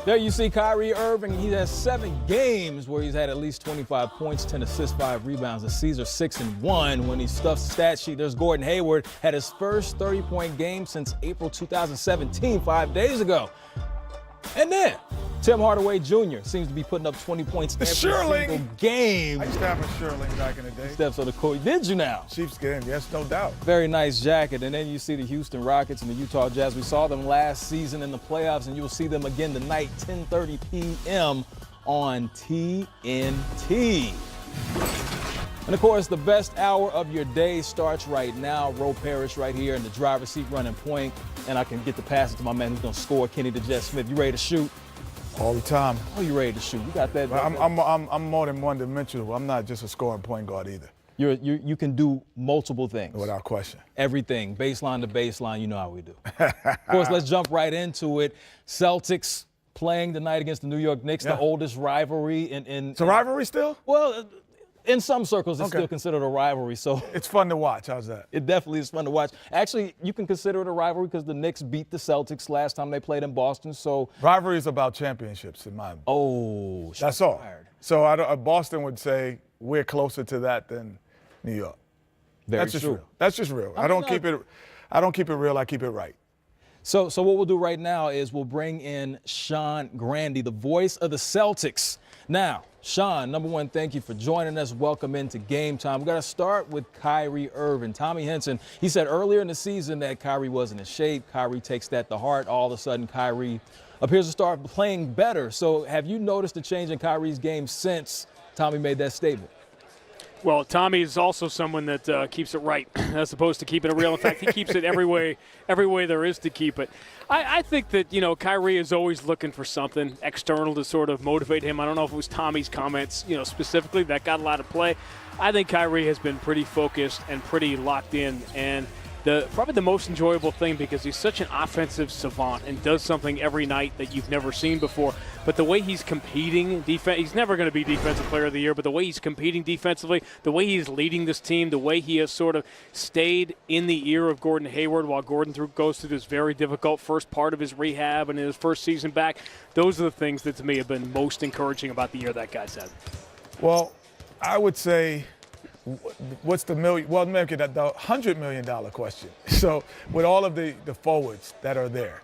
There you see Kyrie Irving. He has 7 games where he's had at least 25 points, 10 assists, 5 rebounds. The C's are 6-1. When he stuffs the stat sheet, there's Gordon Hayward. Had his first 30-point game since April 2017, 5 days ago. And then Tim Hardaway Jr. seems to be putting up 20 points every single game. I used to have a Shearling back in the day. Steps on the court. Did you now? Sheepskin, yes, no doubt. Very nice jacket. And then you see the Houston Rockets and the Utah Jazz. We saw them last season in the playoffs, and you'll see them again tonight, 10:30 p.m. on TNT. And, of course, the best hour of your day starts right now. Ro Parrish right here in the driver's seat running point. And I can get the pass to my man who's going to score, Kenny the Jet Smith. You ready to shoot? All the time. Oh, you ready to shoot? You got that? I'm more than one-dimensional. I'm not just a scoring point guard either. You can do multiple things. Without question. Everything, baseline to baseline, you know how we do. Of course, let's jump right into it. Celtics playing tonight against the New York Knicks, the oldest rivalry in It's a rivalry still? Well, in some circles, it's still considered a rivalry. So it's fun to watch. How's that? It definitely is fun to watch. Actually, you can consider it a rivalry because the Knicks beat the Celtics last time they played in Boston. So rivalry is about championships, in my opinion. Oh, that's all. So Boston would say we're closer to that than New York. That's just real. That's just real. I don't keep it real. I keep it right. So what we'll do right now is we'll bring in Sean Grandy, the voice of the Celtics. Now, Sean, number one, thank you for joining us. Welcome into Game Time. We've got to start with Kyrie Irving. Tommy Henson, he said earlier in the season that Kyrie wasn't in shape. Kyrie takes that to heart. All of a sudden, Kyrie appears to start playing better. So have you noticed a change in Kyrie's game since Tommy made that statement? Well, Tommy is also someone that keeps it right as opposed to keeping it real. In fact, he keeps it every way there is to keep it. I think that, Kyrie is always looking for something external to sort of motivate him. I don't know if it was Tommy's comments, specifically that got a lot of play. I think Kyrie has been pretty focused and pretty locked in, and probably the most enjoyable thing because he's such an offensive savant and does something every night that you've never seen before. But the way he's competing, he's never going to be Defensive Player of the Year, but the way he's competing defensively, the way he's leading this team, the way he has sort of stayed in the ear of Gordon Hayward while Gordon goes through this very difficult first part of his rehab and his first season back, those are the things that to me have been most encouraging about the year that guy's had. Well, I would say what's the $100 million question. So with all of the forwards that are there,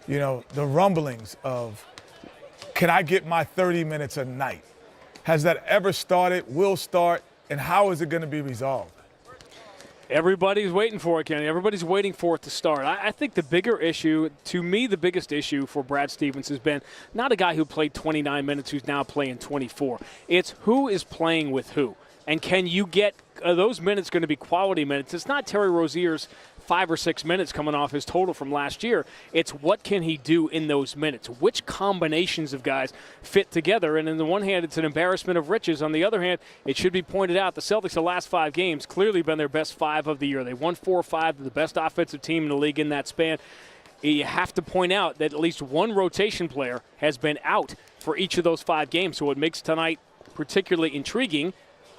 the rumblings of, can I get my 30 minutes a night? Has that ever started, will start, and how is it going to be resolved? Everybody's waiting for it, Kenny. Everybody's waiting for it to start. I think the bigger issue, to me, the biggest issue for Brad Stevens has been not a guy who played 29 minutes who's now playing 24. It's who is playing with who. And can you get those minutes going to be quality minutes? It's not Terry Rozier's 5 or 6 minutes coming off his total from last year. It's what can he do in those minutes? Which combinations of guys fit together? And on the one hand, it's an embarrassment of riches. On the other hand, it should be pointed out the Celtics, the last 5 games, clearly been their best 5 of the year. They won 4 or 5, the best offensive team in the league in that span. You have to point out that at least one rotation player has been out for each of those 5 games. So what makes tonight particularly intriguing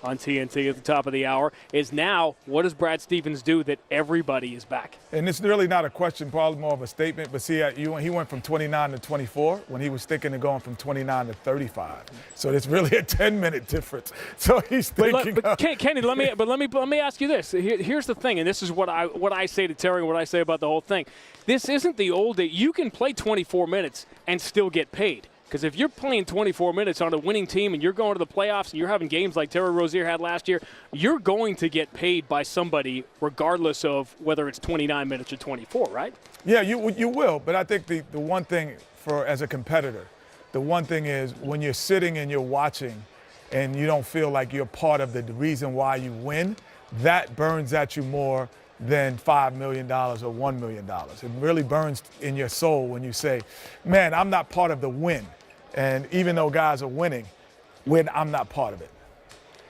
on TNT at the top of the hour is now, what does Brad Stevens do that everybody is back? And it's really not a question, probably more of a statement, but see, he went from 29 to 24 when he was thinking of going from 29 to 35. So it's really a 10-minute difference. So he's thinking. But Kenny, let me ask you this. Here's the thing, and this is what I say to Terry, what I say about the whole thing. This isn't the old day. You can play 24 minutes and still get paid. Because if you're playing 24 minutes on a winning team and you're going to the playoffs and you're having games like Terry Rozier had last year, you're going to get paid by somebody regardless of whether it's 29 minutes or 24, right? Yeah, you will. But I think the one thing as a competitor, the one thing is when you're sitting and you're watching and you don't feel like you're part of the reason why you win, that burns at you more than $5 million or $1 million. It really burns in your soul when you say, man, I'm not part of the win. And even though guys are winning, I'm not part of it.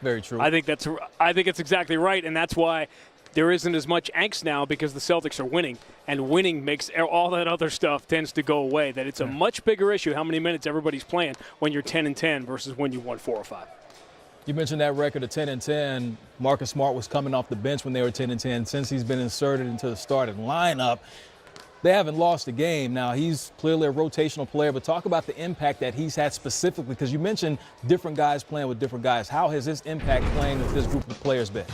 Very true. I think it's exactly right, and that's why there isn't as much angst now because the Celtics are winning, and winning makes all that other stuff tends to go away. That it's a much bigger issue how many minutes everybody's playing when you're 10-10 versus when you won 4 or 5. You mentioned that record of 10-10. Marcus Smart was coming off the bench when they were 10-10. Since he's been inserted into the starting lineup, they haven't lost a game. Now, he's clearly a rotational player, but talk about the impact that he's had specifically, because you mentioned different guys playing with different guys. How has his impact playing with this group of players been?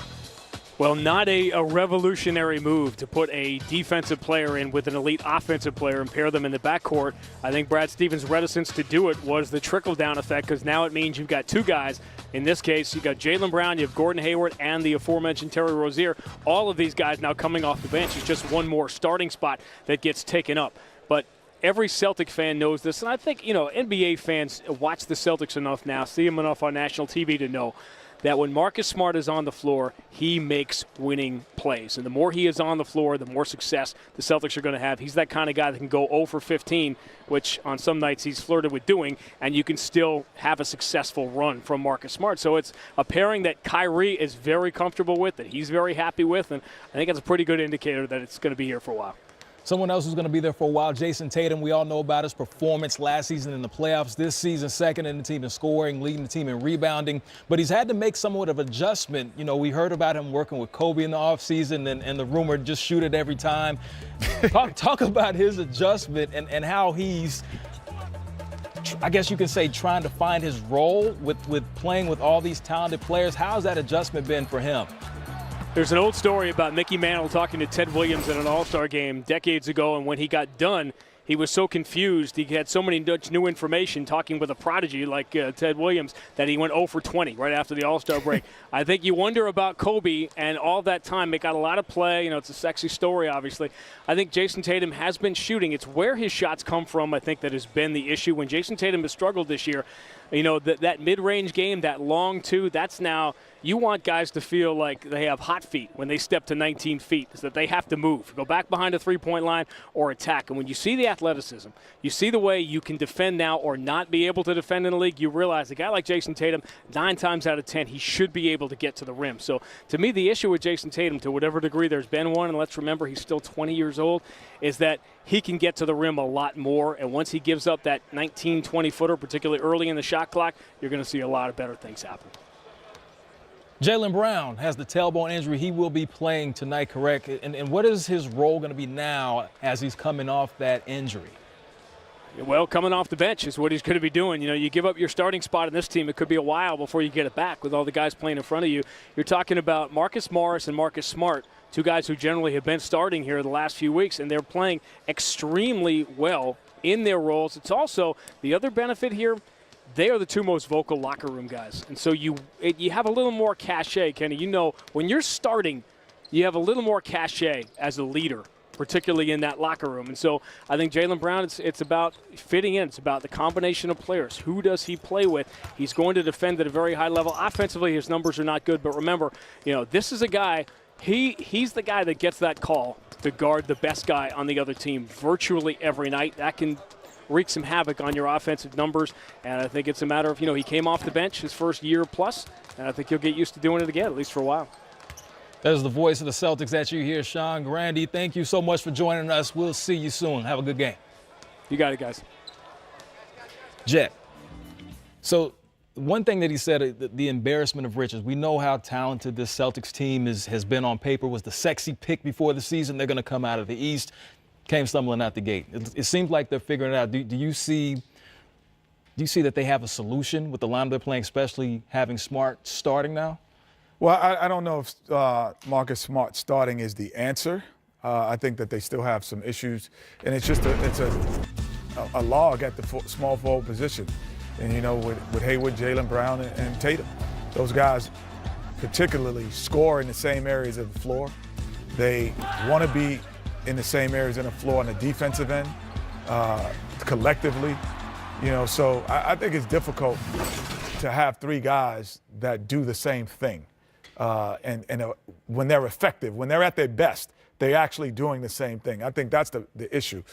Well, not a revolutionary move to put a defensive player in with an elite offensive player and pair them in the backcourt. I think Brad Stevens' reticence to do it was the trickle-down effect, because now it means you've got two guys. In this case, you've got Jaylen Brown, you have Gordon Hayward, and the aforementioned Terry Rozier. All of these guys now coming off the bench. It's just one more starting spot that gets taken up. But every Celtic fan knows this, and I think, NBA fans watch the Celtics enough now, see them enough on national TV to know that when Marcus Smart is on the floor, he makes winning plays. And the more he is on the floor, the more success the Celtics are going to have. He's that kind of guy that can go 0 for 15, which on some nights he's flirted with doing, and you can still have a successful run from Marcus Smart. So it's a pairing that Kyrie is very comfortable with, that he's very happy with, and I think it's a pretty good indicator that it's going to be here for a while. Someone else who's going to be there for a while, Jason Tatum. We all know about his performance last season in the playoffs. This season, second in the team in scoring, leading the team in rebounding. But he's had to make somewhat of adjustment. We heard about him working with Kobe in the offseason, and the rumor, just shoot it every time. Talk about his adjustment and how he's, I guess you can say, trying to find his role with playing with all these talented players. How's that adjustment been for him? There's an old story about Mickey Mantle talking to Ted Williams at an All-Star game decades ago, and when he got done, he was so confused. He had so many new information talking with a prodigy like Ted Williams that he went 0 for 20 right after the All-Star break. I think you wonder about Kobe and all that time. It got a lot of play. It's a sexy story, obviously. I think Jason Tatum has been shooting. It's where his shots come from, I think, that has been the issue. When Jason Tatum has struggled this year, that mid-range game, that long two, that's now – you want guys to feel like they have hot feet when they step to 19 feet, is that they have to move, go back behind a three-point line or attack. And when you see the athleticism, you see the way you can defend now or not be able to defend in the league, you realize a guy like Jason Tatum, 9 times out of 10, he should be able to get to the rim. So to me, the issue with Jason Tatum, to whatever degree there's been one, and let's remember he's still 20 years old, is that he can get to the rim a lot more. And once he gives up that 19, 20-footer, particularly early in the shot clock, you're going to see a lot of better things happen. Jaylen Brown has the tailbone injury. He will be playing tonight, correct? And what is his role going to be now as he's coming off that injury? Well, coming off the bench is what he's going to be doing. You give up your starting spot in this team, it could be a while before you get it back with all the guys playing in front of you. You're talking about Marcus Morris and Marcus Smart, two guys who generally have been starting here the last few weeks, and they're playing extremely well in their roles. It's also the other benefit here. They are the two most vocal locker room guys. And so you have a little more cachet, Kenny. When you're starting, you have a little more cachet as a leader, particularly in that locker room. And so I think Jaylen Brown, it's about fitting in. It's about the combination of players. Who does he play with? He's going to defend at a very high level. Offensively, his numbers are not good. But remember, this is a guy, he's the guy that gets that call to guard the best guy on the other team virtually every night. That can wreak some havoc on your offensive numbers, and I think it's a matter of, he came off the bench his first year plus, and I think he'll get used to doing it again, at least for a while. That is the voice of the Celtics that you hear, Sean Grandy. Thank you so much for joining us. We'll see you soon. Have a good game. You got it, guys. Jet. So one thing that he said, the embarrassment of riches. We know how talented this Celtics team has been on paper, was the sexy pick before the season. They're going to come out of the East. Came stumbling out the gate. It seems like they're figuring it out. Do you see that they have a solution with the lineup they're playing, especially having Smart starting now? Well, I don't know if Marcus Smart starting is the answer. I think that they still have some issues, and it's just a log at the small forward position. And with Hayward, Jaylen Brown, and Tatum, those guys particularly score in the same areas of the floor. They want to be in the same areas on the floor on the defensive end, collectively. So I think it's difficult to have 3 guys that do the same thing. And when they're effective, when they're at their best, they're actually doing the same thing. I think that's the issue.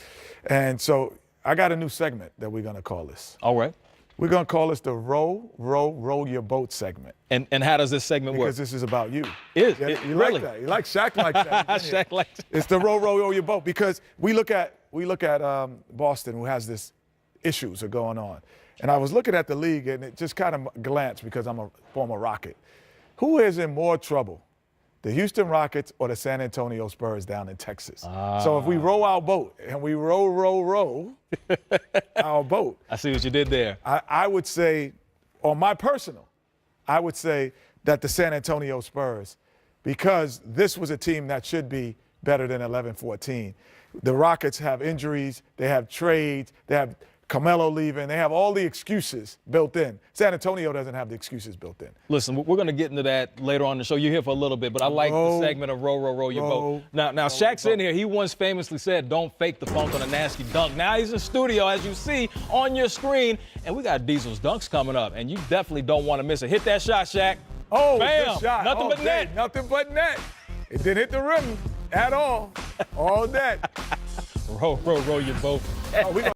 And so I got a new segment that we're going to call this. All right. We're going to call this the row your boat segment. And how does this segment work? Because this is about you. You really? Like that. You like Shaq like that. Shaq like that. It's the row your boat, because we look at Boston, who has this issues are going on. And I was looking at the league, and it just kind of glanced, because I'm a former Rocket. Who is in more trouble the Houston Rockets or the San Antonio Spurs down in Texas. So if we row our boat and we row our boat. I see what you did there. I would say, on my personal, I would say that the San Antonio Spurs, because this was a team that should be better than 11-14. The Rockets have injuries, they have trades, they have Carmelo leaving, they have all the excuses built in. San Antonio doesn't have the excuses built in. Listen, we're going to get into that later on in the show. You're here for a little bit, but I like the segment of row your boat. Now Shaq's in here. He once famously said, don't fake the funk on a nasty dunk. Now he's in studio, as you see on your screen, and we got Diesel's dunks coming up, and you definitely don't want to miss it. Hit that shot, Shaq. Oh, bam. good shot. Nothing but net. Nothing but net. It didn't hit the rim at all. All net. Row your boat. Oh,